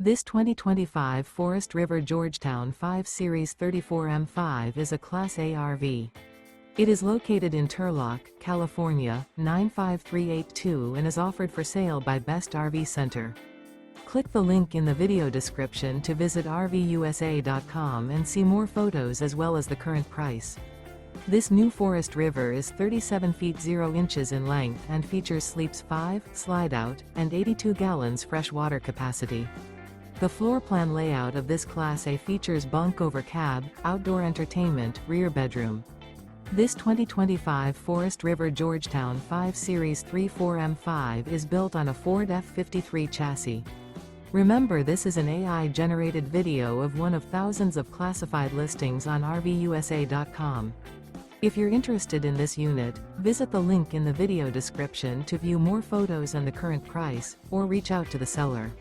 This 2025 Forest River Georgetown 5 Series 34M5 is a Class A RV. It is located in Turlock, California, 95382 and is offered for sale by Best RV Center. Click the link in the video description to visit RVUSA.com and see more photos as well as the current price. This new Forest River is 37 feet 0 inches in length and features sleeps 5, Slideout, and 82 gallons fresh water capacity. The floor plan layout of this Class A features bunk over cab, outdoor entertainment, rear bedroom. This 2025 Forest River Georgetown 5 Series 34M5 is built on a Ford F53 chassis. Remember, this is an AI-generated video of one of thousands of classified listings on RVUSA.com. If you're interested in this unit, visit the link in the video description to view more photos and the current price, or reach out to the seller.